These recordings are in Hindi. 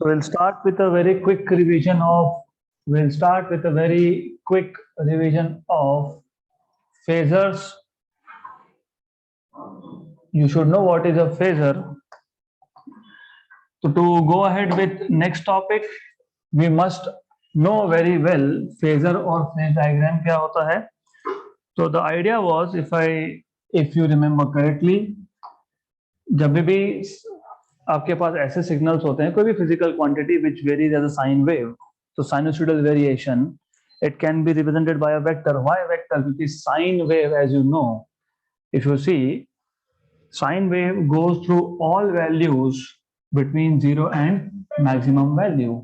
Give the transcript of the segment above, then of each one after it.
So we'll start with a very quick revision of phasors. You should know what is a phasor. So to go ahead with next topic, we must know very well phasor or phase diagram क्या होता है. So the idea was, if you remember correctly, जब भी आपके पास ऐसे सिग्नल्स होते हैं, कोई भी physical quantity which varies as a sine wave, तो sinusoidal variation it can be represented by a vector. Why vector? Because sine wave, as you know, if you see, sine wave goes through all values between 0 and maximum value.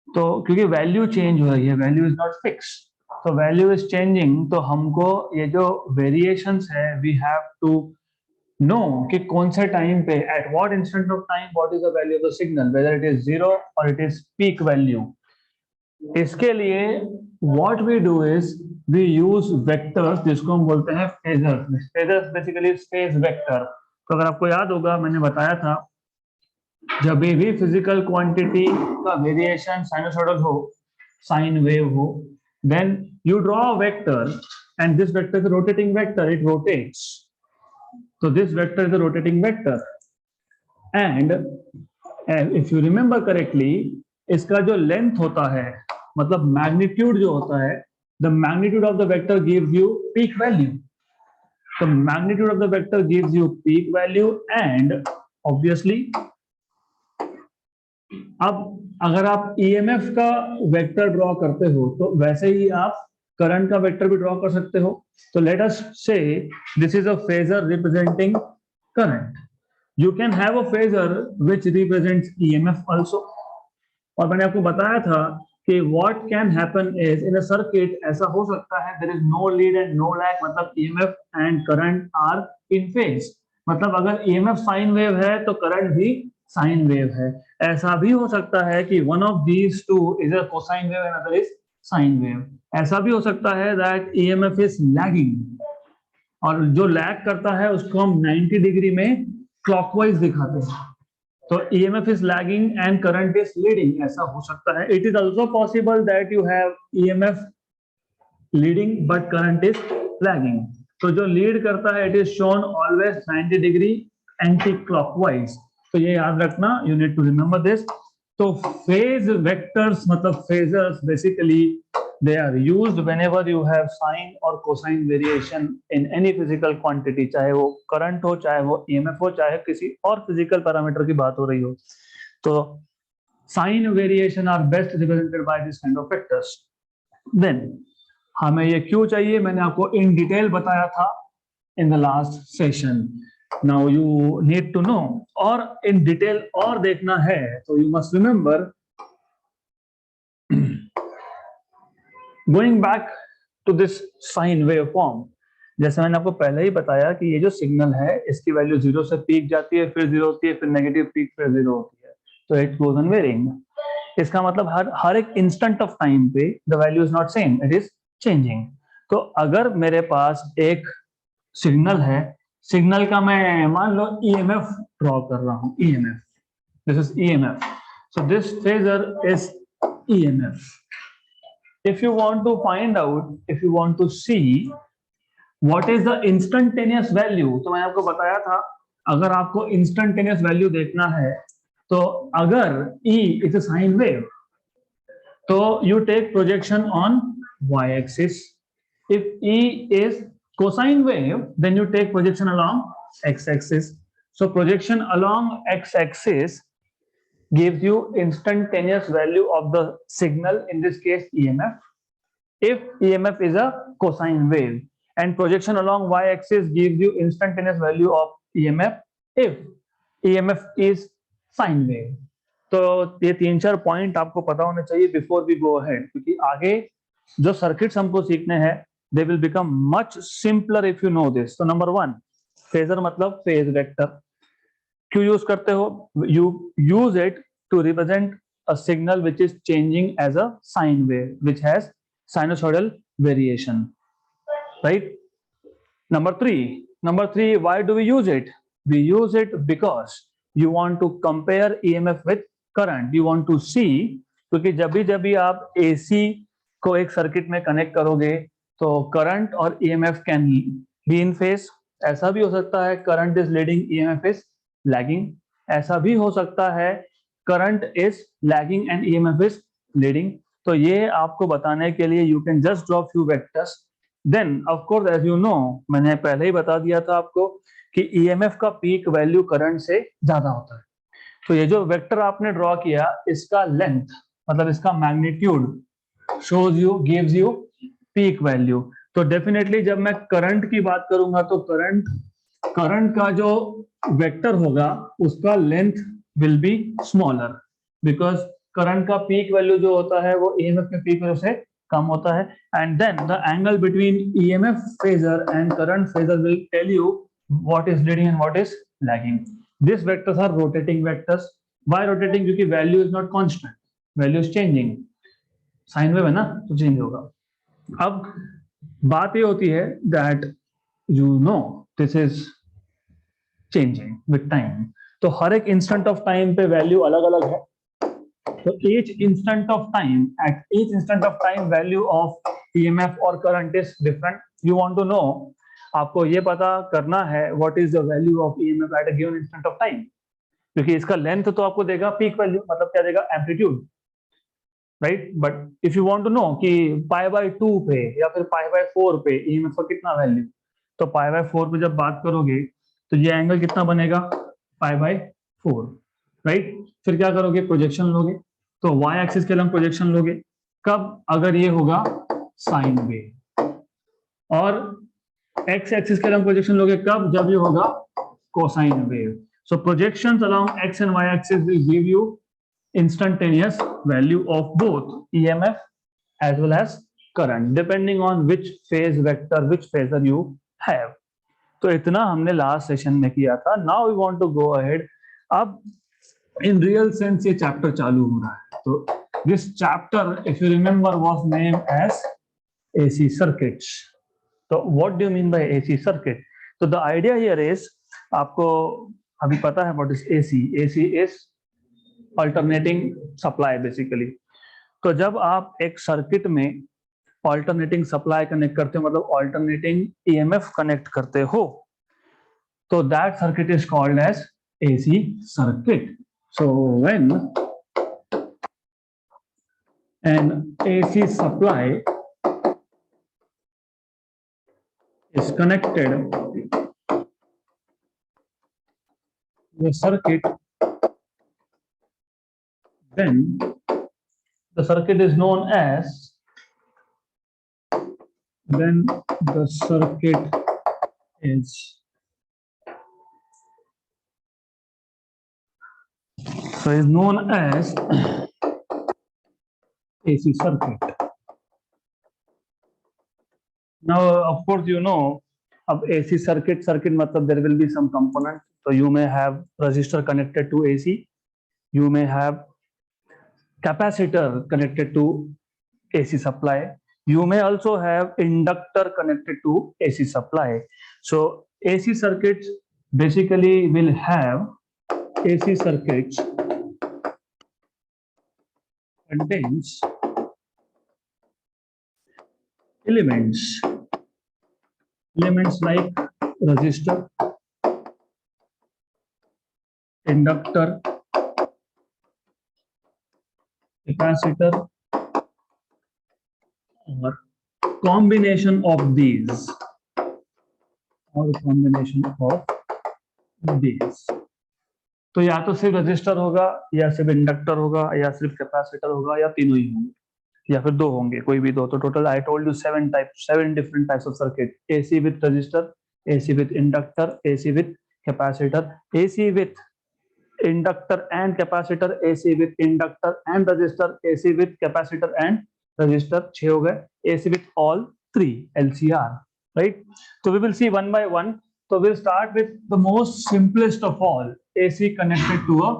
तो क्योंकि वैल्यू चेंज हो रही है, वैल्यू इज नॉट फिक्स, तो वैल्यू इज चेंजिंग, तो हमको ये जो वेरिएशंस है वी हैव टू नो कि कौन से टाइम पे, at what instant of time, what is the value of the signal, whether it is 0 और इट इज पीक वैल्यू. इसके लिए what we do is we use vectors, जिसको हम बोलते हैं phasors. Phasors basically phase vector. तो अगर आपको याद होगा, मैंने बताया था, जब भी फिजिकल क्वांटिटी का वेरिएशन साइनोसॉइडल हो, साइन वेव हो, then you draw a vector and this vector is rotating vector, it rotates. So this vector is a rotating vector, and if you remember correctly, इसका जो length होता है, मतलब magnitude जो होता है, the magnitude of the vector gives you peak value. The magnitude of the vector gives you peak value, and obviously, अब अगर आप EMF का वेक्टर ड्रॉ करते हो, तो वैसे ही आप करंट का वेक्टर भी ड्रॉ कर सकते हो. तो let us say this is a phasor representing current. You can have a phasor which represents EMF also. और मैंने आपको बताया था कि what can happen is, in a circuit ऐसा हो सकता है there is no lead and no lag, मतलब EMF and current are in phase. मतलब अगर ईएमएफ साइन वेव है तो करंट भी साइन वेव है. ऐसा भी हो सकता है कि one of these two is a cosine wave and other is sine wave. ऐसा भी हो सकता है दैट ईएमएफ इज लैगिंग, और जो लैग करता है उसको हम 90 डिग्री में क्लॉकवाइज दिखाते हैं. तो EMF is lagging and current is leading, ऐसा हो सकता है. It is also possible that you have EMF leading but current is lagging. तो जो लीड करता है it is shown always 90 degree anticlockwise. तो ये याद रखना, you need to remember this. तो फेज वेक्टर्स मतलब phasors basically they are used whenever you have sine or cosine variation in any physical quantity, चाहे वो करंट हो, चाहे वो ईएमएफ हो, चाहे किसी और फिजिकल पैरामीटर की बात हो रही हो. तो sine variation are best represented by this kind of vectors. Then हमें ये क्यों चाहिए, मैंने आपको इन डिटेल बताया था in the last session. Now you need to know, और इन डिटेल और देखना है तो you must remember, going back to this sine wave form. जैसे मैंने आपको पहले ही बताया कि ये जो सिग्नल है इसकी वैल्यू 0 से पीक जाती है, फिर 0 होती है, फिर नेगेटिव पीक, फिर 0 होती है. तो इट गोज ऑन वेरिंग. इसका मतलब हर एक इंस्टेंट ऑफ टाइम पे the value is not same, it is changing. तो अगर मेरे पास एक सिग्नल है, सिग्नल का मैं मान लो ईएमएफ ड्रॉ कर रहा हूं, EMF, this is EMF. So this phasor is EMF. If you want to find out, if you want to see what is the instantaneous value, तो मैंने आपको बताया था अगर आपको instantaneous value देखना है, तो अगर E is a sine wave, तो you take projection on y-axis. If E is cosine wave, then you take projection along x-axis. So projection along x-axis gives you instantaneous value of the signal, in this case EMF, if EMF is a cosine wave, and projection along y-axis gives you instantaneous value of EMF if EMF is sine wave. तो ये 3-4 पॉइंट आपको पता होने चाहिए बिफोर वी गो अहेड, क्योंकि आगे जो सर्किट्स हमको सीखने हैं they will become much simpler if you know this. तो नंबर 1, फेजर मतलब फेज वेक्टर. क्यों यूज करते हो, you use it to represent a signal which is changing as a sine wave which has sinusoidal variation, right? Number 3, why do we use it? We use it because you want to compare EMF with current you want to see, क्योंकि जब भी आप एसी को एक सर्किट में कनेक्ट करोगे तो करंट और EMF can be in phase. ऐसा भी हो सकता है current is leading, EMF is lagging. ऐसा भी हो सकता है current is lagging and EMF is leading. तो ये आपको बताने के लिए you can just draw few vectors. Then of course as you know, मैंने पहले ही बता दिया था आपको कि ईएमएफ का पीक वैल्यू करंट से ज्यादा होता है। तो ये जो वेक्टर आपने ड्रॉ किया, इसका लेंथ मतलब इसका magnitude shows you, gives you peak value। तो डेफिनेटली जब मैं करंट की बात करूंगा तो करंट का जो वेक्टर होगा उसका length will be smaller, because current का पीक वैल्यू जो होता है वो ईएमएफ के पीक वैल्यू से कम होता है। And then the angle between EMF phasor and current phasor will tell you what is leading and what is lagging. This vectors are rotating vectors. Why rotating? क्योंकि value is not constant, value is changing. Sine wave है ना, तो चेंज होगा। अब बात ये होती है that you know this is changing with time. तो हर एक इंस्टेंट ऑफ टाइम पे वैल्यू अलग अलग है। तो each instant of time, at each instant of time value of EMF और current is different. You want to know, आपको ये पता करना है what is the value of EMF at a given instant of time, क्योंकि इसका लेंथ तो आपको देगा पीक वैल्यू, मतलब क्या देगा, amplitude, right. But if you want to know कि π/2 पे या फिर π/4 पे EMF का कितना वैल्यू, तो π/4 पे जब बात करोगे तो ये एंगल कितना बनेगा, π/4, राइट। फिर क्या करोगे, प्रोजेक्शन लोगे, तो y एक्सिस के लंब प्रोजेक्शन लोगे कब, अगर ये होगा साइन वेव, और x एक्सिस के लंब प्रोजेक्शन लोगे कब, जब ये होगा cosine wave. So projections along x and y axis will give you instantaneous value of both EMF as well as current depending on which phase vector, which phasor you have। तो इतना हमने लास्ट सेशन में किया था। Now we want to go ahead. अब इन रियल सेंस ये चैप्टर चालू हो रहा है। तो this chapter if you remember was name as AC circuits। तो what do you mean by AC circuit? तो द आइडिया हियर इज, आपको अभी पता है what is AC। AC is alternating supply basically. तो जब आप एक सर्किट में अल्टरनेटिंग सप्लाई कनेक्ट करते हो, मतलब अल्टरनेटिंग EMF कनेक्ट करते हो, तो that circuit is called as AC circuit। So when an AC supply is connected to a circuit, then the circuit is known as, then the circuit is known as AC circuit। Now of course you know, अब AC circuit मतलब there will be some component। So you may have resistor connected to AC, you may have capacitor connected to AC supply, you may also have inductor connected to AC supply। So AC circuits basically will have, AC circuits contains elements like resistor, inductor, capacitor, or combination of these, or combination of these। तो या तो सिर्फ रजिस्टर होगा, या सिर्फ इंडक्टर होगा, या सिर्फ कैपेसिटर होगा, या तीनों ही होंगे, या फिर दो होंगे, कोई भी दो। तो total I told you 7 different types of circuit: AC with resistor, AC with inductor, AC with capacitor, AC with inductor and capacitor, AC with inductor and resistor, AC with capacitor and resistor। 6 हो गए। AC with all 3, LCR, right? So we will see one by one। So we'll start with the most simplest of all, AC connected to a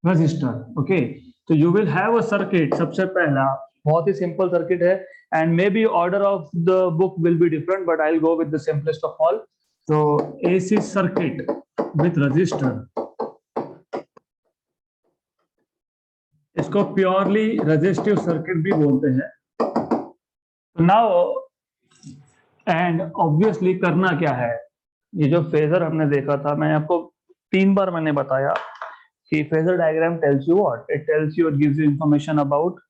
resistor। Okay, so you will have a circuit। सबसे पहला बहुत ही simple circuit है, and maybe order of the book will be different, but I'll go with the simplest of all। So AC circuit with resistor इसको प्योरली रेजिस्टिव सर्किट भी बोलते हैं। नाउ एंड ऑब्वियसली करना क्या है, ये जो फेजर हमने देखा था, मैं आपको 3 बार मैंने बताया कि phasor diagram tells you what, it tells you, it gives you information about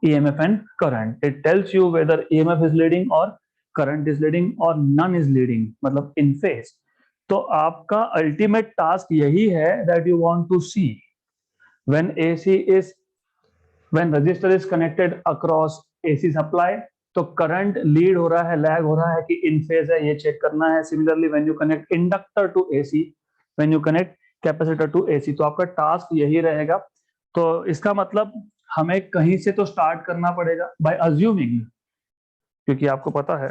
EMF and current. It tells you whether EMF is leading or current is leading or none is leading, मतलब in phase. तो आपका ultimate task यही है that you want to see when when resistor is connected across AC supply, तो current lead हो रहा है, lag हो रहा है कि in phase है, ये check करना है. Similarly when you connect inductor to AC, when you connect capacitor to AC, तो आपका task यही रहेगा. तो इसका मतलब हमें कहीं से तो स्टार्ट करना पड़ेगा बाय अज्यूमिंग, क्योंकि आपको पता है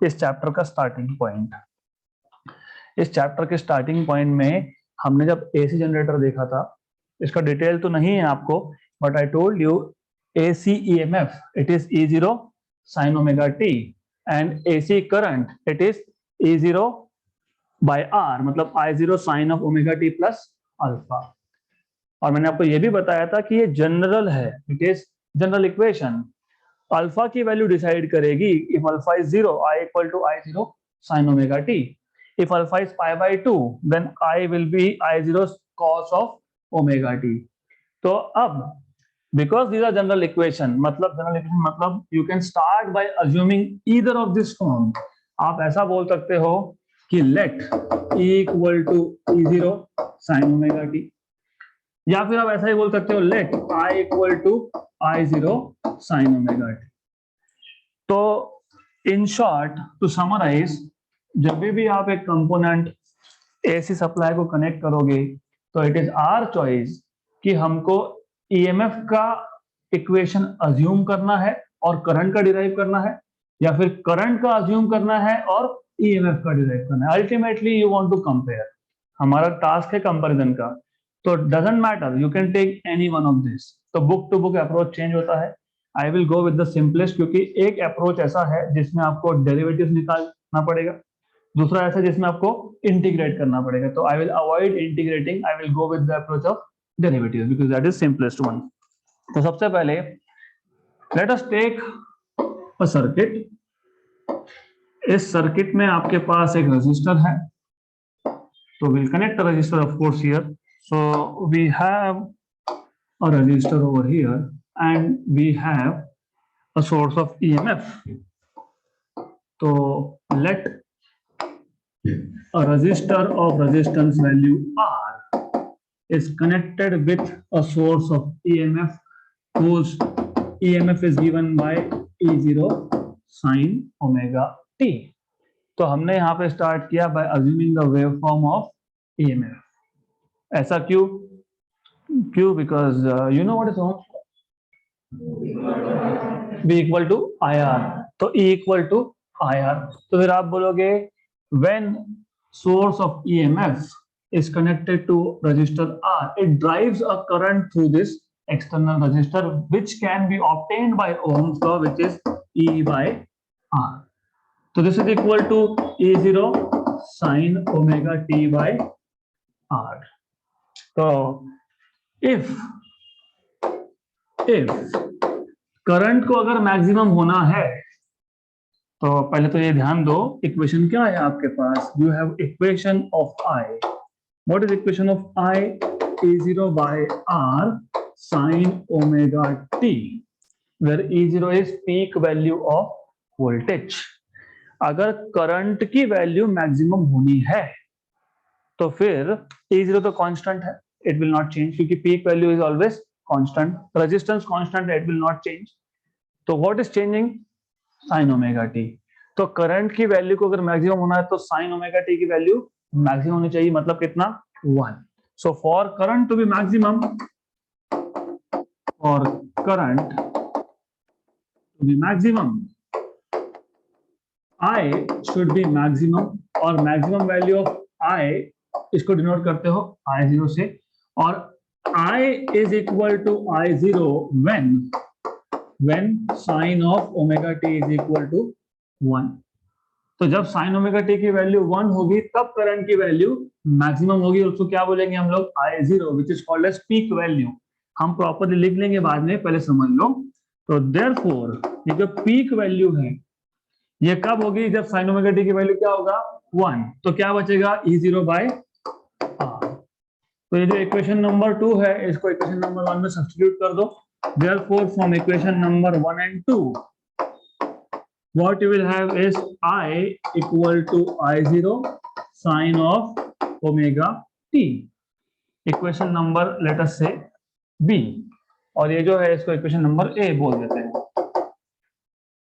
इस चैप्टर का स्टार्टिंग पॉइंट, इस चैप्टर के स्टार्टिंग पॉइंट में हमने जब एसी जनरेटर देखा था, इसका डिटेल तो नहीं है आपको, but I told you AC EMF it is E0 sin omega t and AC current it is E0 by R, मतलब I0 sin of omega t plus alpha. और मैंने आपको यह भी बताया था कि ये जनरल है, it is general equation. Alpha की वैल्यू डिसाइड करेगी इफ alpha is 0 I equal to I0 sin omega t. If alpha is pi by 2, then I will be I0 cos of omega t. तो अब because these are general equation, मतलब you can start by assuming either of this form. आप ऐसा बोल सकते हो कि let E equal to E0 sin omega t, या फिर आप ऐसा ही बोल सकते हो let I equal to I0 sin omega t. तो in short, to summarize, जब भी आप एक कंपोनेंट एसी सप्लाई को कनेक्ट करोगे तो इट इज आवर चॉइस कि हमको ईएमएफ का इक्वेशन अज्यूम करना है और करंट का डिराइव करना है, या फिर करंट का अज्यूम करना है और ईएमएफ का डिराइव करना है. Ultimately you want to compare, हमारा टास्क है कंपैरिजन का. तो doesn't matter, you can take any one of this. तो book to book approach change होता है. I will go with the simplest, क्योंकि एक अप्रोच ऐसा है जिसमें आपको डेरिवेटिव्स निकालना पड़ेगा, दूसरा ऐसा जिसमें आपको इंटीग्रेट करना पड़ेगा. तो I will avoid integrating, I will go with the approach of derivatives because that is simplest one. तो सबसे पहले let us take a circuit. इस सर्किट में आपके पास एक रेजिस्टर है, तो will connect the resistor of course here. So we have a resistor over here and we have a source of EMF. तो let a resistor of resistance value R is connected with a source of EMF whose EMF is given by E0 sin omega t. तो हमने यहाँ पे स्टार्ट किया by assuming the waveform of EMF. ऐसा क्यों? Because you know what is Ohm's law? V equal to IR. तो E equal to IR. तो फिर आप बोलोगे when source of EMF is connected to resistor R, it drives a current through this external resistor which can be obtained by Ohm's law, which is E by R. So this is equal to E0 sin omega t by R. So if current को अगर मैक्सिमम होना है, तो पहले तो ये ध्यान दो इक्वेशन क्या है आपके पास. You have equation of I. What is equation of I? E0 by R sin omega t, where E0 is peak value of voltage. अगर करंट की वैल्यू मैक्सिमम होनी है तो फिर E0 तो कांस्टेंट है, इट विल नॉट चेंज, क्योंकि peak value is always constant, resistance constant है, इट विल नॉट चेंज. तो what is changing? Sine omega T. तो करंट की वैल्यू को अगर मैक्सिमम होना है तो साइन ओमेगा टी की वैल्यू मैक्सिमम होनी चाहिए, मतलब कितना? 1. So for current to be maximum, for current to be maximum, I should be maximum, और मैक्सिमम वैल्यू ऑफ आई इसको डिनोट करते हो I0 से, और I is equal to I0 when sin of omega t is equal to 1. तो जब sin omega t की वैल्यू 1 होगी तब करंट की वैल्यू मैक्सिमम होगी, और उसको क्या बोलेंगे हम लोग? I0, which is called as peak value. हम प्रॉपरली लिख लेंगे बाद में, पहले समझ लो। तो देयरफॉर ये जो पीक वैल्यू है ये कब होगी, जब sin ओमेगा t की वैल्यू क्या होगा 1, तो क्या बचेगा E0 बाय r। तो ये जो इक्वेशन नंबर 2 है इसको इक्वेशन नंबर 1 में सब्स्टिट्यूट कर दो। Therefore from equation number 1 and 2 what you will have is I equal to I0 sin of omega t, equation number late us से B, और ये जो है इसको इक्वेशन नंबर A बोल देते हैं।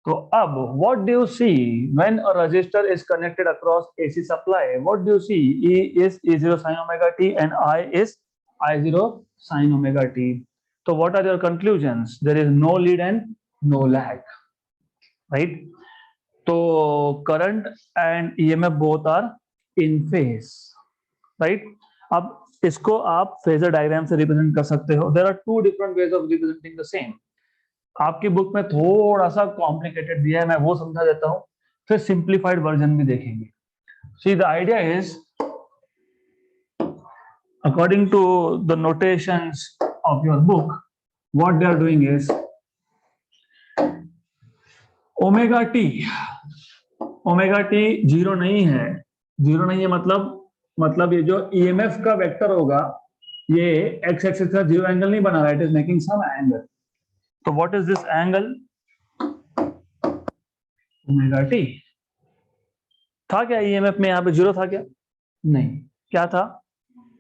तो अब what do you see when a resistor is connected across AC supply? What do you see? E is E0 sin omega t and I is I0 sin omega t. So what are your conclusions? There is no lead and no lag, right? So current and EMF both are in phase, right? अब इसको आप फेजर डायग्राम से रिप्रेजेंट कर सकते हो। There are two different ways of representing the same. आपकी बुक में थोड़ा सा कॉम्प्लिकेटेड दिया है, मैं वो समझा देता हूं, फिर सिंप्लीफाइड वर्जन भी देखेंगे। See the idea is according to the notations of your book, what they are doing is omega t zero नहीं है, जीरो नहीं है मतलब ये जो ईएमएफ का वेक्टर होगा ये एक्स एक्सिस का जीरो एंगल नहीं बना रहा है, it is making some angle. तो what is this angle? Omega T. था क्या ईएमएफ में? यहां पे जीरो था क्या? नहीं, क्या था?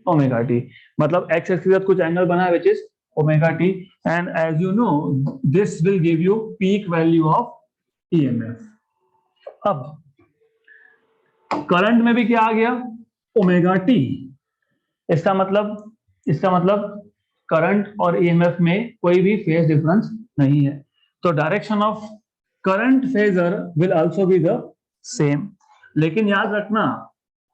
Omega t. मतलब एक्स एक्सिस के साथ कुछ एंगल बना है which is omega T, and as you know this will give you peak value of EMF. अब करंट में भी क्या आ गया? Omega t. इसका मतलब करंट और ईएमएफ में कोई भी फेज डिफरेंस नहीं है, तो direction of current phasor will also be the same. लेकिन याद रखना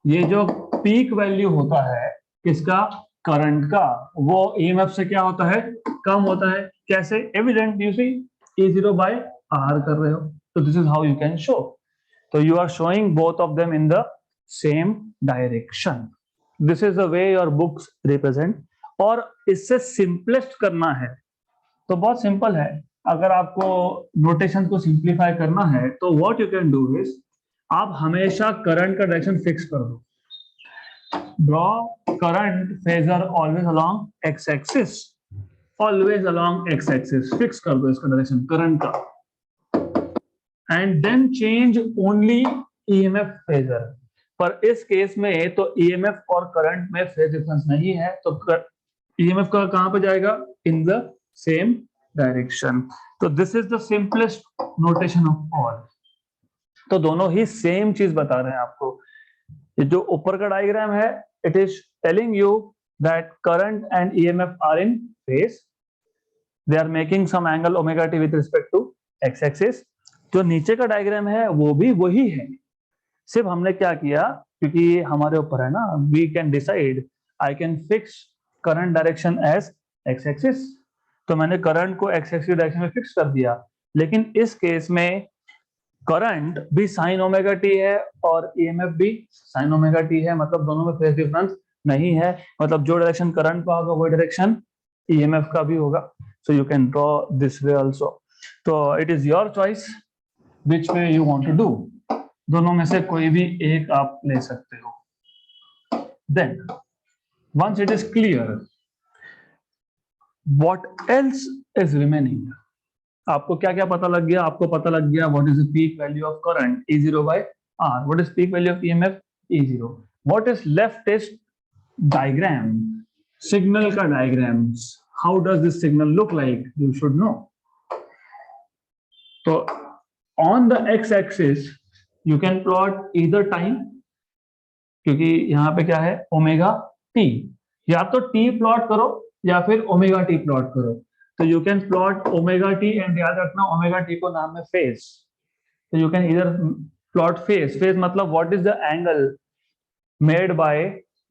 ये जो पीक वैल्यू होता है किसका? करंट का, वो ईएमएफ से क्या होता है? कम होता है। कैसे? Evident, you see E0 by R कर रहे हो, तो this is how you can show. तो you are showing both of them in the same direction. This is the way your books represent. और इससे सिंपलेस्ट करना है तो बहुत सिंपल है, अगर आपको नोटेशन को सिंप्लीफाई करना है तो what you can do is आप हमेशा करंट का डायरेक्शन फिक्स कर दो। Draw current phasor always along X axis, always along X axis, fix कर दो इसका डायरेक्शन करंट का, and then change only EMF phasor. पर इस केस में तो ईएमएफ और करंट में फेज डिफरेंस नहीं है, तो ईएमएफ का कहां पे जाएगा? In the same direction. तो this is the simplest notation of all. तो दोनों ही सेम चीज बता रहे हैं आपको। ये जो ऊपर का डायग्राम है it is telling you that current and EMF are in phase, they are making some angle omega t with respect to X axis. जो नीचे का डायग्राम है वो भी वही है, सिर्फ हमने क्या किया, क्योंकि ये हमारे ऊपर है ना, we can decide, I can fix current direction as X axis, तो मैंने करंट को एक्स एक्सिस डायरेक्शन में फिक्स कर दिया। लेकिन इस केस में करंट भी साइन ओमेगा टी है और ईएमएफ भी साइन ओमेगा टी है, मतलब दोनों में फेज डिफरेंस नहीं है, मतलब जो डायरेक्शन करंट का होगा वो डायरेक्शन ईएमएफ का भी होगा। So you can draw this way also. तो it is your choice which way you want to do, दोनों में से कोई भी एक आप ले सकते हो। Then once it is clear what else is remaining, आपको क्या क्या पता लग गया? आपको पता लग गया what is the peak value of current E0 by R, what is peak value of EMF E0, what is left is diagram, signal का diagram, how does this signal look like, you should know. तो on the X axis you can plot either time, क्योंकि यहाँ पे क्या है ओमेगा टी, या तो टी प्लॉट करो या फिर ओमेगा टी प्लॉट करो। तो you can plot omega T, and याद रखना ओमेगा टी को नाम है फेज, तो यू कैन इधर प्लॉट फेज। फेज मतलब what is the angle made by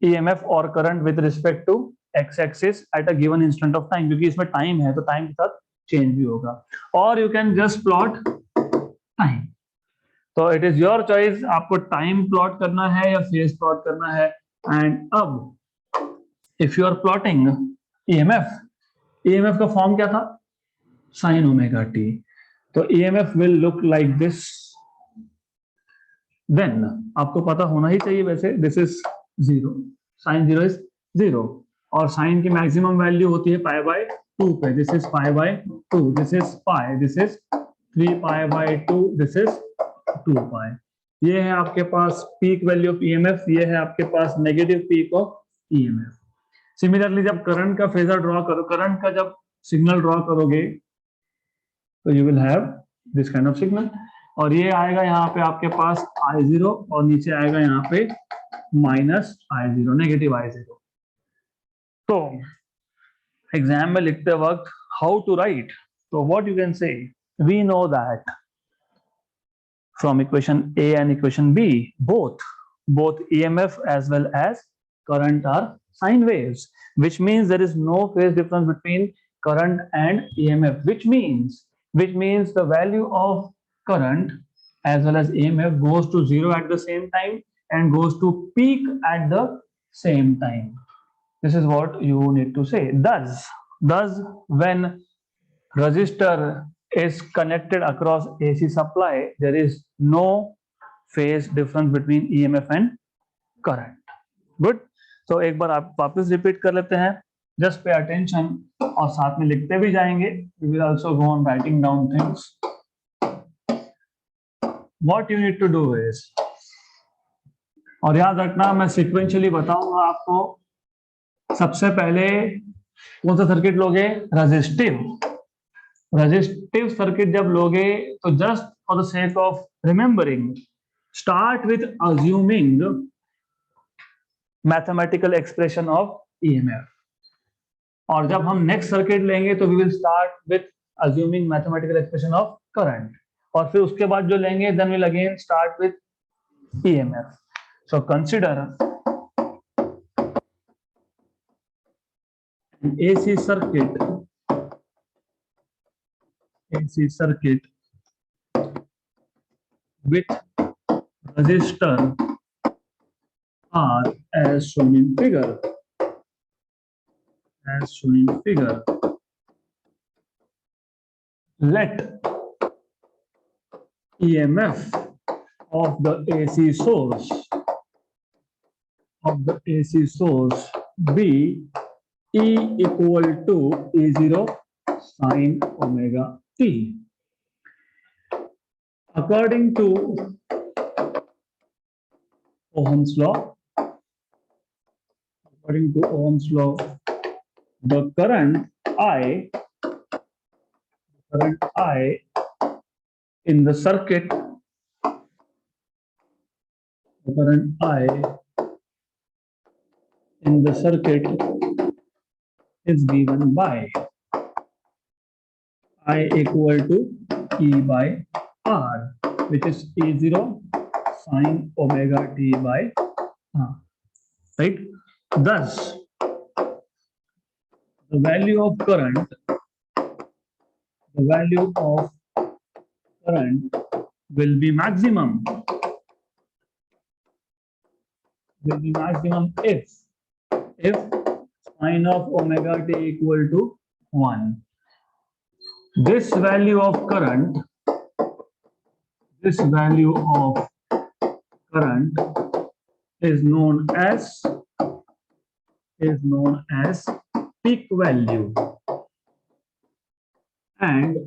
EMF और current with respect to X axis at a given instant of time, क्योंकि इसमें टाइम है तो टाइम के साथ चेंज भी होगा। और you can just plot time, तो इट इज योर चॉइस, आपको टाइम प्लॉट करना है या फेज प्लॉट करना है। एंड अब if you are plotting EMF, EMF का फॉर्म क्या था? Sine omega T. तो EMF will look like this. Then आपको पता होना ही चाहिए वैसे, दिस इज 0, साइन 0 इज 0, और साइन की मैक्सिमम वैल्यू होती है पाई बाय 2 पे। This is pi by 2, this is pi, this is 3 pi by 2, this is 2 pi. ये है आपके पास पीक वैल्यू ऑफ ईएमएफ, ये है आपके पास negative peak of EMF. Similarly जब करंट का फेजर ड्रॉ करो, करंट का जब सिग्नल ड्रॉ करोगे तो you will have this kind of signal, और ये आएगा यहाँ पे आपके पास I0 और नीचे आएगा यहाँ पे माइनस I0, नेगेटिव I0। तो एग्जाम में लिखते वक्त हाउ टू राइट, तो what you can say, we know that from equation A and equation B, both EMF as well as current are sine waves, which means there is no phase difference between current and EMF, which means the value of current as well as EMF goes to 0 at the same time and goes to peak at the same time. This is what you need to say. Thus when resistor is connected across AC supply, there is no phase difference between EMF and current. Good. तो एक बार आप वापस रिपीट कर लेते हैं, just pay attention, और साथ में लिखते भी जाएंगे. We will also go on writing down things. What you need to do is, और याद रखना मैं सिक्वेंशियली बताऊंगा आपको. सबसे पहले कौन सा सर्किट लोगे? रेजिस्टिव सर्किट जब लोगे तो just for the sake of remembering, start with assuming mathematical expression of EMF, और जब हम नेक्स्ट सर्किट लेंगे तो we will start with assuming mathematical expression of current, और फिर उसके बाद जो लेंगे then will again start with EMF. So consider AC circuit with resistor R as shown in figure. Let EMF of the AC source be E equal to E0 sin omega t. According to Ohm's law, the current I in the circuit, is given by I equal to E by R, which is E0 sin omega t by R, right? Thus, the value of current will be maximum if sin of omega t equal to 1. This value of current is known as peak value and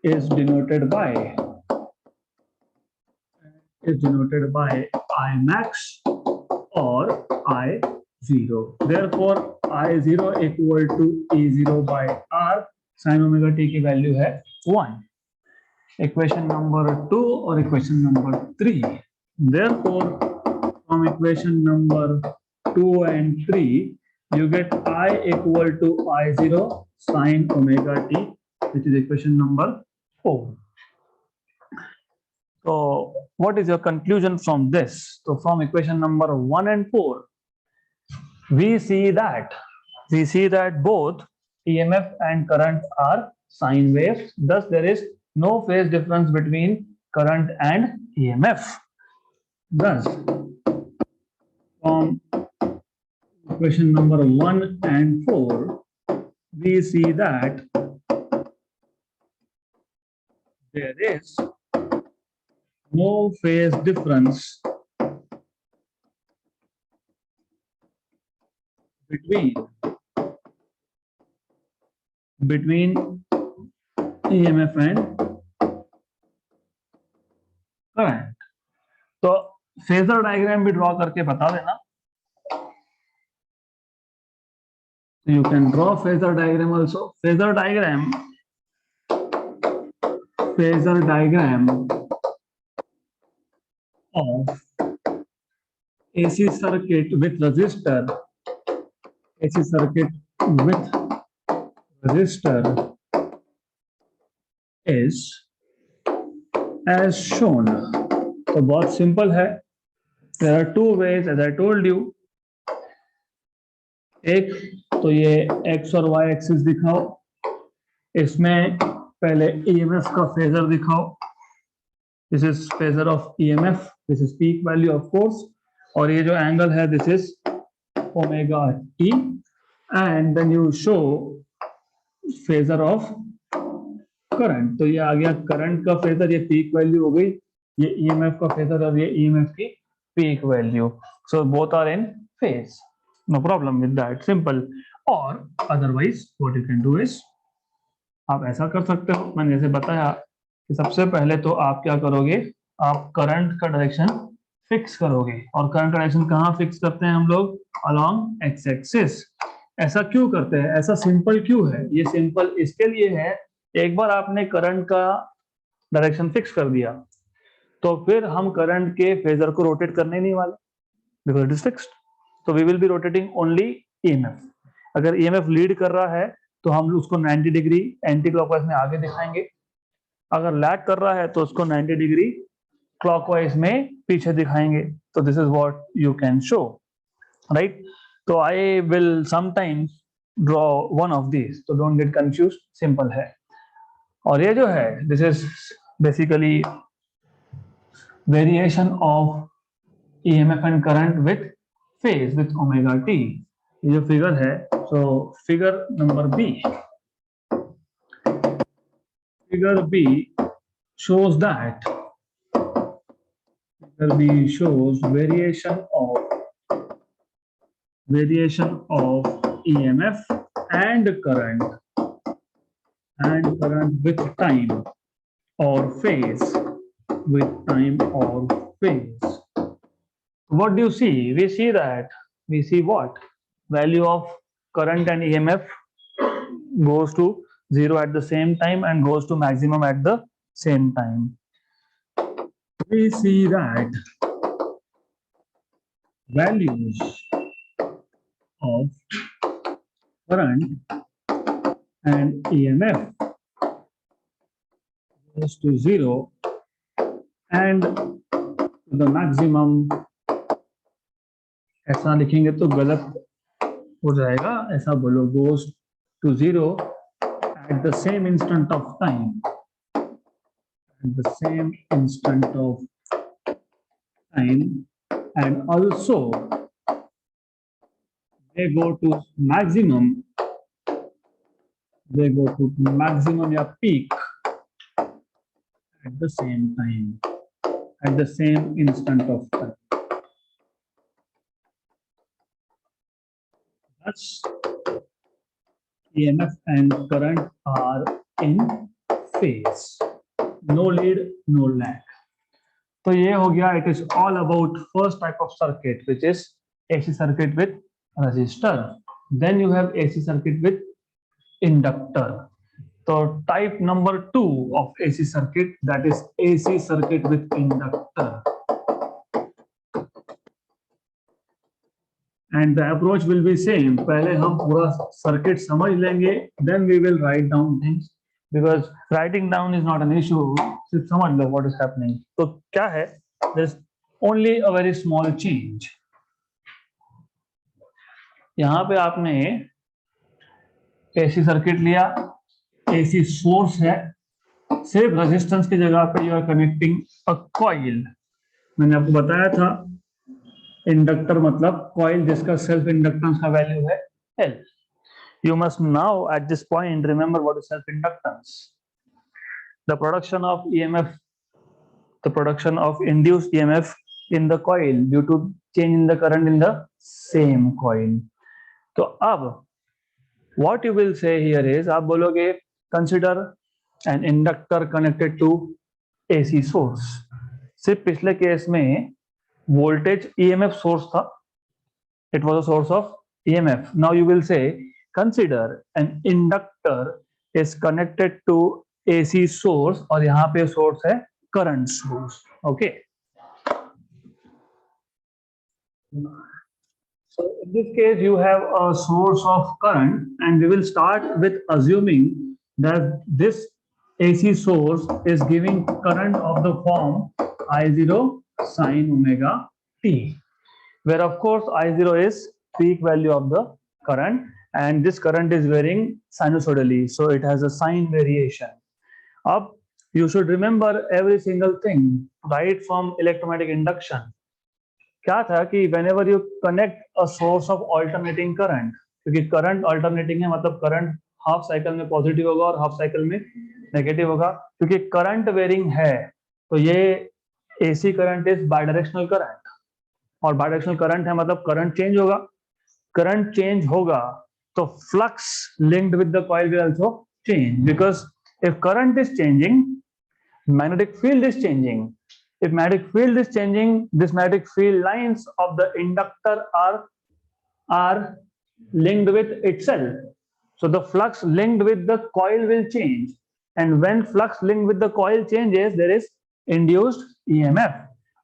is denoted by I max or I0. Therefore I0 equal to E0 by R, sin omega t की वैल्यू है 1. Equation number 2 और equation number 3. Therefore from equation number 2 and 3 you get I equal to I0 sin omega t, which is equation number 4. So what is your conclusion from this? So from equation number 1 and 4 we see that both EMF and current are sine waves. Thus there is no phase difference between current and EMF. Thus from equation number 1 and 4 we see that there is no phase difference between EMF and current. तो फेजर डायग्राम भी ड्रॉ करके बता देना। You can draw phasor diagram also. Phasor diagram of AC circuit with resistor, AC circuit with resistor is as shown. तो बहुत सिंपल है। There are two ways as I told you. एक तो ये x और y एक्सिस दिखाओ, इसमें पहले EMF का फेजर दिखाओ। This is phasor of EMF, this is peak value of course, और ये जो एंगल है this is omega t, and then you show phasor of current. तो ये आ गया करंट का फेजर, ये पीक वैल्यू हो गई, ये EMF का फेजर और ये EMF की peak value. So both are in phase, no problem with that, simple. और otherwise what you can do is, आप ऐसा कर सकते हो, मैंने जैसे बताया कि सबसे पहले तो आप क्या करोगे, आप करंट का डायरेक्शन फिक्स करोगे। और करंट का डायरेक्शन कहाँ फिक्स करते हैं हम लोग, अलोंग एक्स एक्सिस। ऐसा क्यों करते हैं, ऐसा सिंपल क्यों है, ये सिंपल इसके लिए है, एक बार आपने करंट का डायरेक्शन फिक्स कर दिया तो फिर हम करंट के फेजर को रोटेट करने नहीं वाले, बिकॉज इट इज फिक्स्ड। तो we will be rotating only EMF। अगर EMF लीड कर रहा है तो हम उसको 90 डिग्री एंटी क्लॉकवाइज में आगे दिखाएंगे, अगर लैग कर रहा है तो उसको 90 डिग्री क्लॉकवाइज में पीछे दिखाएंगे। तो this is what you can show, right. तो I will sometimes draw one of this, तो डोंट गेट कंफ्यूज्ड, सिंपल है। और ये जो है this is basically variation of EMF and current with phase with omega t। ये जो फिगर है, so figure number B, figure B shows that, figure B shows variation of EMF and current with time or phase, with time or phase. What do you see? We see what? Value of current and EMF goes to 0 at the same time and goes to maximum at the same time. We see that values of current and EMF goes to 0 and to the maximum। ऐसा लिखेंगे तो गलत हो जाएगा, ऐसा बोलो, goes to 0 at the same instant of time, at the same instant of time, and also they go to maximum या peak at the same time, at the same instant of time. Thus EMF and current are in phase, no lead, no lag. तो ये हो गया, it is all about first type of circuit, which is AC circuit with resistor. Then you have AC circuit with inductor. So type number 2 of AC circuit, that is AC circuit with inductor. And the approach will be same. पहले हम पूरा सर्किट समझ लेंगे, then we will write down things, because writing down is not an issue. सिर्फ समझ लो what is happening. तो क्या है, there is only a very small change. यहाँ पे आपने AC सर्किट लिया, AC सोर्स है, सिर्फ रेजिस्टेंस की जगह पे you are connecting a coil. मैंने आपको बताया था इंडक्टर मतलब कॉइल जिसका सेल्फ इंडक्टेंस का वैल्यू है L। You must now at this point remember what is self-inductance. The production of EMF, the production of induced EMF in the coil due to change in the current in the same coil. तो अब what you will say here is, आप बोलोगे consider an inductor connected to AC source. सिर्फ पिछले केस में voltage EMF source था, it was a source of EMF. Now you will say consider an inductor is connected to AC source और यहाँ पे source है current source. Okay. So in this case you have a source of current, and we will start with assuming that this AC source is giving current of the form I0 sine omega t, where of course I0 is peak value of the current, and this current is varying sinusoidally, so it has a sine variation. Up, you should remember every single thing right from electromagnetic induction. क्या था कि whenever you connect a source of alternating current, क्योंकि current alternating है मतलब current हाफ साइकिल में पॉजिटिव होगा और हाफ साइकिल में नेगेटिव होगा, क्योंकि करंट वेरिंग है तो ये AC करंट इज बाइडायरेक्शनल करंट, और बाइडायरेक्शनल करंट है मतलब करंट चेंज होगा, करंट चेंज होगा तो flux linked with the coil will also change, because if current is changing magnetic field is changing. If magnetic field is changing, this magnetic field lines of the inductor are linked with itself. So the flux linked with the coil will change, and when flux linked with the coil changes, there is induced EMF,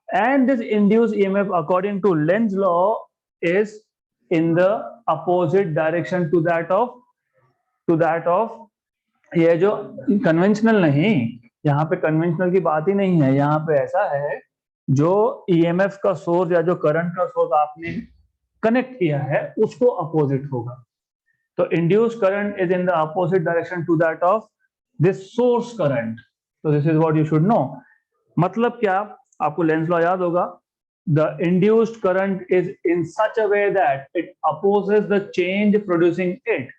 and this induced EMF according to Lenz's law is in the opposite direction to that of ये जो conventional नहीं, यहाँ पे कन्वेंशनल की बात ही नहीं है, यहाँ पे ऐसा है जो EMF का सोर्स या जो करंट का सोर्स आपने कनेक्ट किया है उसको अपोजिट होगा, तो induce current is in the opposite direction to that of this source current. तो this is what you should know. मतलब क्या, आपको लेंस लॉ याद होगा, the induced current is in such a way that it opposes the change producing it.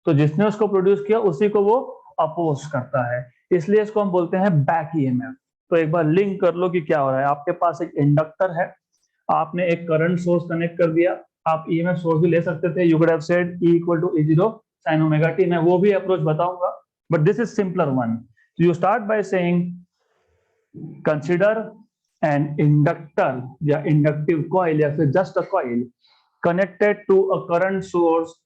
तो जिसने उसको प्रोड्यूस किया उसी को वो अपोज करता है, इसलिए इसको हम बोलते हैं बैक ईएमएफ. तो एक बार लिंक कर लो कि क्या हो रहा है. आपके पास एक इंडक्टर है, आपने एक करंट सोर्स कनेक्ट कर दिया, आप ईएमएफ सोर्स भी ले सकते थे. You could have said E equal to E0 sin omega t. मैं वो भी अप्रोच बताऊंगा, but this is simpler one. You start by saying consider an inductor या इंडक्टिव कॉइल या फिर just a coil connected to a current source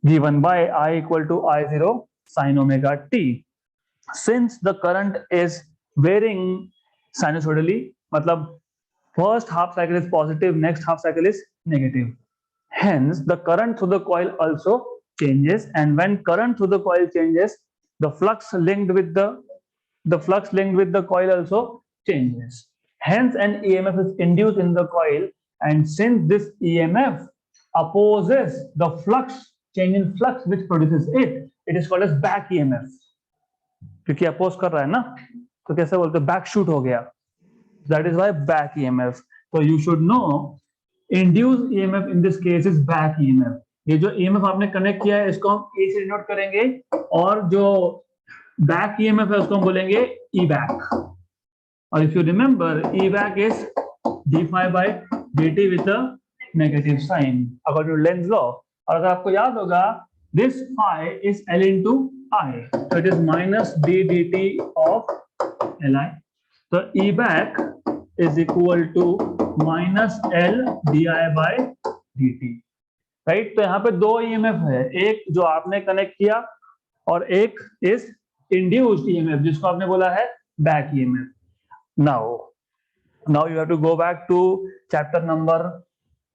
given by I equal to I0 sin omega t. Since the current is varying sinusoidally, मतलब first half cycle is positive, next half cycle is negative. Hence, the current through the coil also changes, and when current through the coil changes, the flux linked with the coil also changes. Hence, an EMF is induced in the coil, and since this EMF opposes the change in flux which produces it is called as back EMF. क्योंकि अपोज कर रहा है ना, तो कैसे बोलते हैं, बैक शूट हो गया. That is why back EMF. तो you should no induced EMF in this case is back EMF. ये जो EMF आपने कनेक्ट किया है इसको हम ए से डिनोट करेंगे, और जो बैक EMF है उसको हम बोलेंगे E back. और if you remember, E back is d phi by dt with a negative sign according to Lenz's law. और अगर आपको याद होगा, this phi is L into I, so it is minus d dt of Li. So E back is equal to minus L di by dt, right? तो यहाँ पे दो EMF है, एक जो आपने कनेक्ट किया और एक इस induced EMF जिसको आपने बोला है back EMF. Now you have to go back to chapter number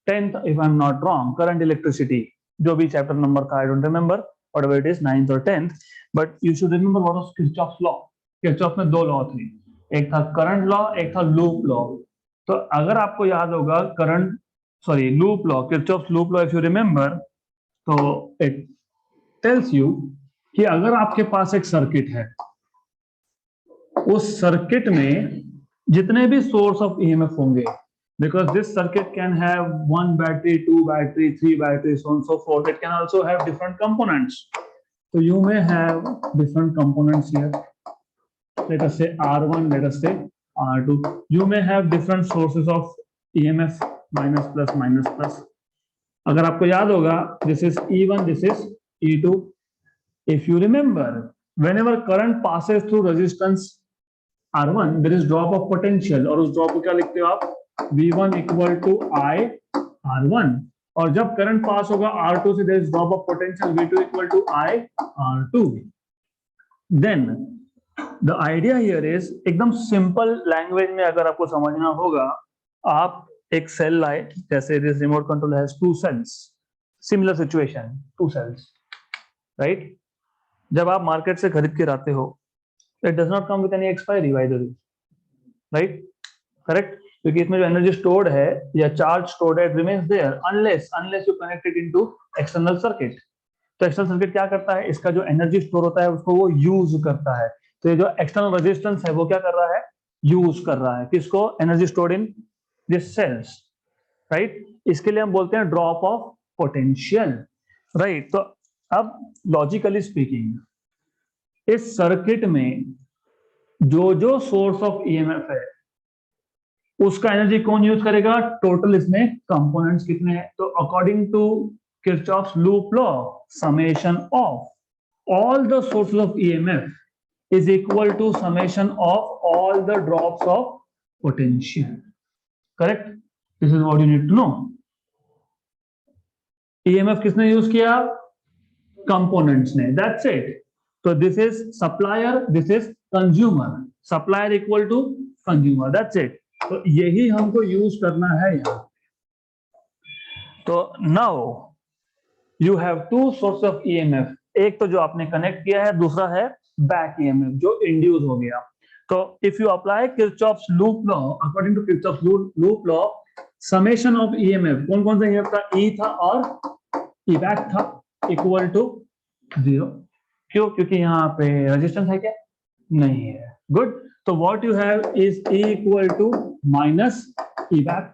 10th if I'm not wrong, current electricity. जो भी चैप्टर नंबर था, I don't remember whatever it is, 9th or 10th, but you should remember what was Kirchhoff's law. Kirchhoff में दो लॉ थे, एक था करंट लॉ, एक था लूप लॉ. तो अगर आपको याद होगा loop law, Kirchhoff's loop law, if you remember, तो it tells you कि अगर आपके पास एक सर्किट है, उस सर्किट में जितने भी सोर्स ऑफ EMF होंगे because this circuit can have 1 battery, 2 battery, 3 batteries, so on and so forth. It can also have different components. So you may have different components here. Let us say R1, let us say R2. You may have different sources of EMF, minus plus minus plus. अगर आपको याद होगा, this is E1, this is E2. If you remember, whenever current passes through resistance R1, there is drop of potential, और उस drop को क्या लिखते हो आप? V1 equal to I R1. और जब करंट पास होगा R2 से, there is drop of potential V2 equal to I R2. Then the idea here is, एकदम simple language में अगर आपको समझना होगा, आप एक सेल लाए, जैसे this remote control has 2 cells, similar situation, 2 cells, right? जब आप मार्केट से खरीद के लाते हो, it does not come with any expiry by the way, right? Correct? क्योंकि इसमें जो एनर्जी स्टोर्ड है या चार्ज स्टोर्ड है, it remains there unless you connect it into external circuit. तो एक्सटर्नल सर्किट क्या करता है? इसका जो एनर्जी स्टोर होता है उसको वो यूज करता है. तो ये जो एक्सटर्नल रेजिस्टेंस है वो क्या कर रहा है? यूज कर रहा है. किसको? Energy stored in this cells, right? इसके लिए हम बोलते हैं ड्रॉप ऑफ पोटेंशियल, राइट? तो अब लॉजिकली स्पीकिंग, इस सर्किट में जो सोर्स ऑफ ईएमएफ है उसका एनर्जी कौन यूज करेगा? टोटल इसमें कंपोनेंट्स कितने हैं? तो according to Kirchhoff's loop law, summation of all the sources of EMF is equal to summation of all the drops of potential. Correct? This is what you need to know. EMF किसने यूज किया? Components ने. That's it. So this is supplier, this is consumer. Supplier equal to consumer. That's it. तो यही हमको यूज करना है यहाँ. तो now you have two sources of EMF. एक तो जो आपने कनेक्ट किया है, दूसरा है बैक EMF जो इंड्यूस हो गया. तो if you apply Kirchhoff's loop law, according to Kirchhoff's loop law, summation of EMF, कौन कौन सा EMF था? E था और E back था, इक्वल टू 0. क्यों? क्योंकि यहाँ पे रेजिस्टेंस है क्या? नहीं है. गुड. तो what you have is E equal to minus E back.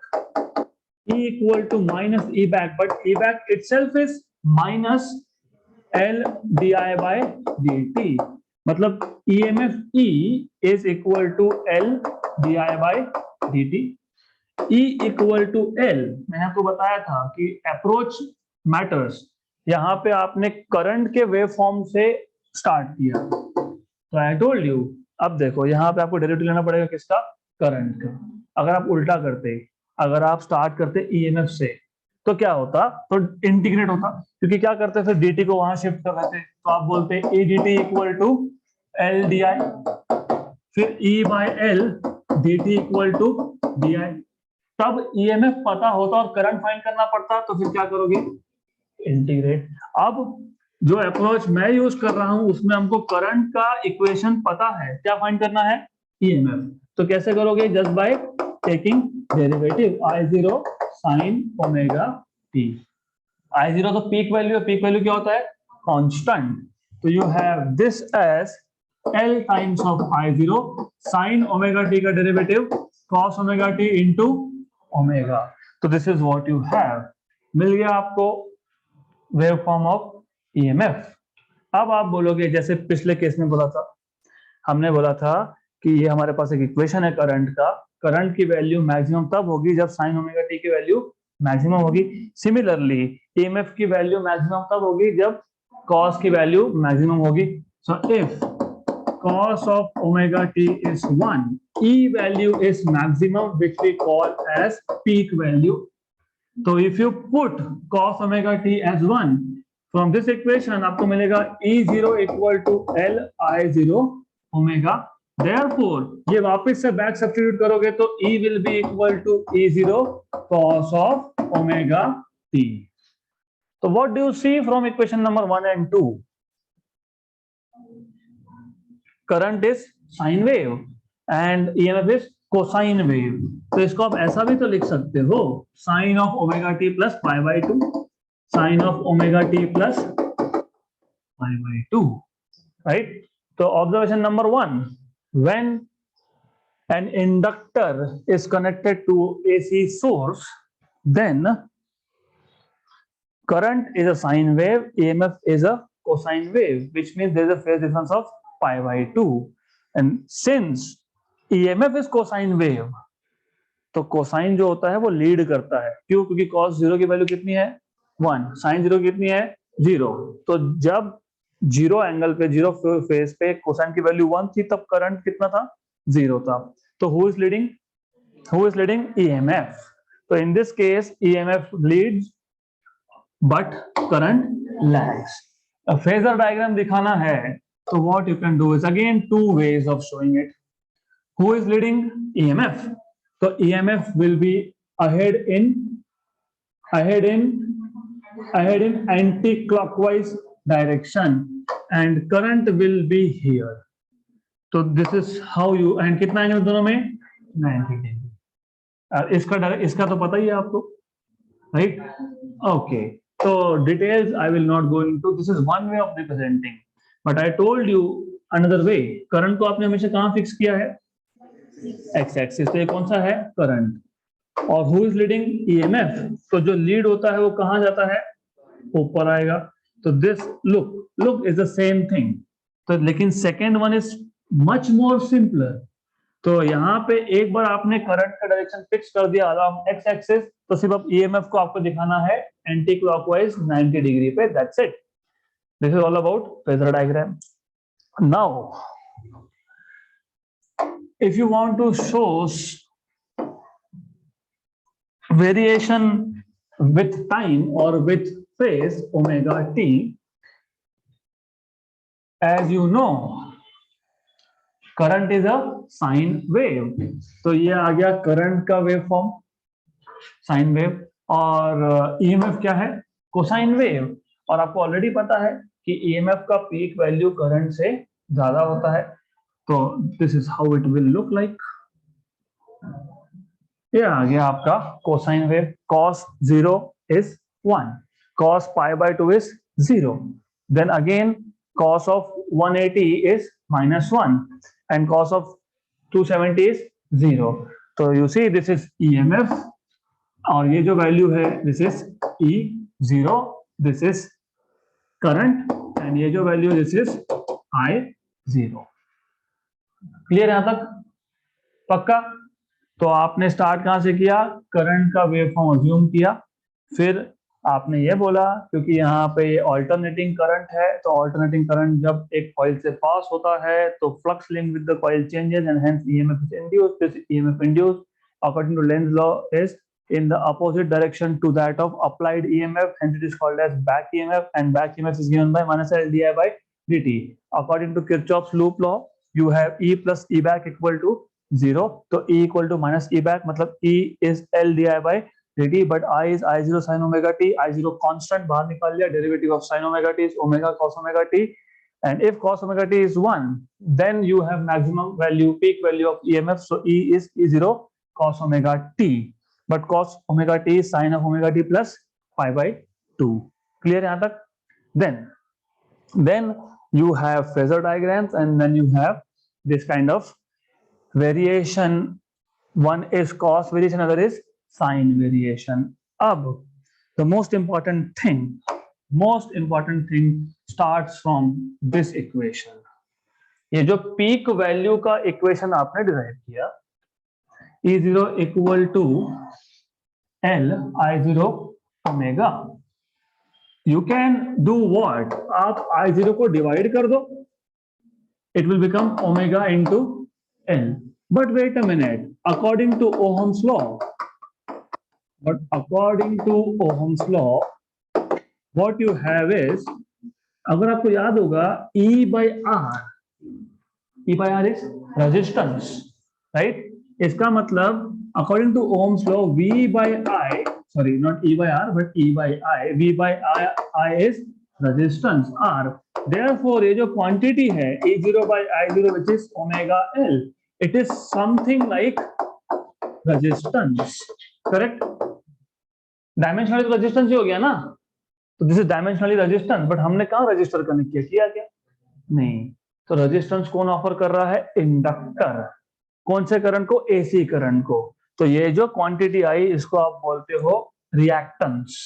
E equal to minus E back, but E back itself is minus L di by dt. मतलब EMF E is equal to L di by dt. E equal to L, मैंने आपको बताया था कि अप्रोच मैटर्स. यहाँ पे आपने करंट के वेव फॉर्म से स्टार्ट किया, तो आई टोल्ड यू. अब देखो यहाँ पे आपको डेरिवेटिव लेना पड़ेगा किसका? करंट का. अगर आप उल्टा करते, अगर आप स्टार्ट करते EMF से, तो क्या होता? तो इंटीग्रेट होता, क्योंकि क्या करते फिर dt को वहां शिफ्ट कर देते. तो आप बोलते E dt equal to L di, फिर E by L dt equal to di. तब EMF पता होता और करंट फाइंड करना पड़ता, तो फिर क्या करोगे? इंटीग्रेट. अब जो अप्रोच मैं यूज कर रहा हूं उसमें हमको करंट का इक्वेशन पता है, क्या फाइंड करना है? EMF. तो कैसे करोगे? Just by taking derivative I0 sin omega t. I0 तो पीक वैल्यू है. पीक वैल्यू क्या होता है? कांस्टेंट. तो you have this as L times of I0 sin omega t का derivative cos omega t into omega. तो this is what you have. मिल गया आपको वेव फॉर्म ऑफ EMF. अब आप बोलोगे, जैसे पिछले केस में बोला था, हमने बोला था कि ये हमारे पास एक इक्वेशन है करंट का. करंट की वैल्यू मैक्सिमम तब होगी जब साइन ओमेगा टी की वैल्यू मैक्सिमम होगी. सिमिलरली EMF की वैल्यू मैक्सिमम तब होगी जब cos की वैल्यू मैक्सिमम होगी. So if cos of omega t is 1, E value is maximum, which we call as peak value. So if you put cos omega t as 1, from this equation आपको मिलेगा E0 equal to L I0 omega. Therefore ये वापस से बैक सब्स्टिट्यूट करोगे तो E will be equal to E0 cos of omega t. So what do you see from equation number 1 and 2? Current is sine wave and EMF is cosine wave. तो इसको आप ऐसा भी तो लिख सकते हो, sin of omega t plus pi by 2, sin of omega t plus pi by 2, right? So observation number 1, when an inductor is connected to AC source, then current is a sine wave, EMF is a cosine wave, which means there is a phase difference of pi by 2. And since EMF is cosine wave, तो कोसाइन जो होता है वो लीड करता है. क्यों? क्योंकि cos 0 की वैल्यू कितनी है 1, sin 0 कितनी है 0. तो जब 0 एंगल पे 0 फेज पे कोसाइन की वैल्यू 1 थी तब करंट कितना था 0 था. तो हु इज लीडिंग EMF. तो in this case EMF leads but current lags. Phasor diagram दिखाना है तो what you can do is again two ways of showing it. Who is leading EMF. So EMF will be ahead in anti-clockwise direction and current will be here. So this is how you, and कितना एंगल दोनों में 90 डिग्री. इसका तो पता ही है आपको, right? Okay. So details I will not go into. This is one way of representing. But I told you another way. Current को आपने हमेशा कहाँ फिक्स किया है एक्स एक्सिस. तो ये कौन सा है करंट. और हु इज लीडिंग EMF. तो जो लीड होता है वो कहां जाता है ऊपर आएगा. तो this look is the same thing. तो लेकिन second one is much more simpler. तो यहाँ पे एक बार आपने करंट का डायरेक्शन फिक्स कर दिया अलोंग एक्स एक्सिस, तो सिर्फ अब EMF को आपको दिखाना है एंटी क्लॉकवाइज 90 डिग्री पे. That's it. This is all about phasor diagram. Now if you want to show variation with time or with phase omega t, as you know current is a sine wave. तो ये आ गया करंट का वेव फॉर्म साइन वेव. और EMF क्या है कोसाइन वेव. और आपको ऑलरेडी पता है कि EMF का पीक वैल्यू करंट से ज्यादा होता है. तो this is how it will look like. ये आ गया आपका cosine wave. cos 0 is 1, cos pi by 2 is 0, then again cos of 180 is -1 and cos of 270 is 0. तो you see this is EMF और ये जो वैल्यू है this is E0, this is current and ये जो value this is I0. Clear यहां तक पक्का. तो आपने स्टार्ट कहां से किया करंट का वेव फॉर्म अज्यूम किया. फिर आपने ये बोला क्योंकि यहाँ पे ये ऑल्टरनेटिंग करंट है तो ऑल्टरनेटिंग करंट जब एक कॉइल से पास होता है तो flux link with the coil changes and hence EMF is induced. This EMF induced according to Lenz's law is in the opposite direction to that of applied EMF, hence it is called as back EMF, and back EMF is given by -L di by dt. According to Kirchhoff's loop law you have E plus E back equal to 0. तो E equal to minus E back मतलब E is L di by dt, but I is I0 sin omega t. I0 constant बाहर निकाल लिया. Derivative of sin omega t is omega cos omega t, and if cos omega t is 1 then you have maximum value peak value of EMF. So E is E0 cos omega t, but cos omega t is sin of omega t plus pi by 2. Clear यहाँ तक. Then you have phasor diagrams and then you have this kind of variation. One is cos variation, other is sine variation. Ab the most important thing starts from this equation. ये जो peak value का equation आपने derive किया E0 equal to L I0 omega. You can do what? आप I0 को divide कर दो, it will become omega into L. But wait a minute, according to Ohm's law, what you have is, अगर आपको याद होगा E by R is resistance, right? इसका मतलब according to Ohm's law V by I, sorry not E by R but E by I, V by I is resistance R. Therefore ये जो quantity है E0 by I0 which is omega L, it is something like resistance, correct? Dimensionally तो resistance ही हो गया ना. तो this is dimensionally resistance, but हमने कहाँ register कनेक्ट किया क्या? नहीं. तो resistance कौन ऑफर कर रहा है? इंडक्टर. कौन से करंट को? एसी करंट को। तो ये जो क्वांटिटी आई इसको आप बोलते हो रिएक्टेंस।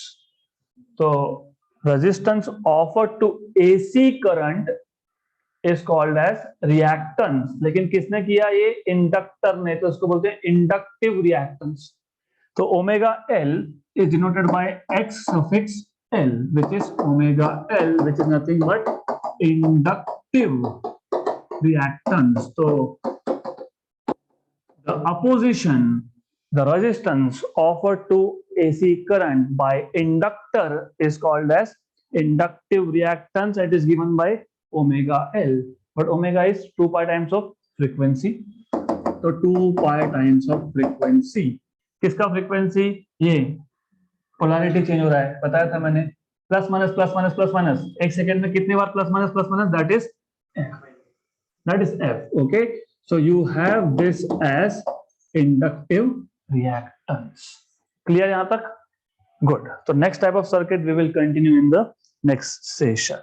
तो resistance offered to AC current is called as reactance. लेकिन किसने किया? ये इंडक्टर ने, तो इसको बोलते हैं इंडक्टिव रिएक्टेंस। तो omega L is denoted by x suffix L which is omega L which is nothing but inductive reactance. So the opposition, the resistance offered to AC current by inductor is called as inductive reactance. It is given by omega L, but omega is 2 pi times of frequency. तो 2 pi times of frequency, किसका फ्रीक्वेंसी? ये पोलैरिटी चेंज हो रहा है, बताया था मैंने, plus minus plus minus plus minus, एक सेकेंड में कितनी बार plus minus, that is F. Okay, so you have this as inductive reactance. Clear यहां तक? गुड। तो next type of circuit we will continue in the next session.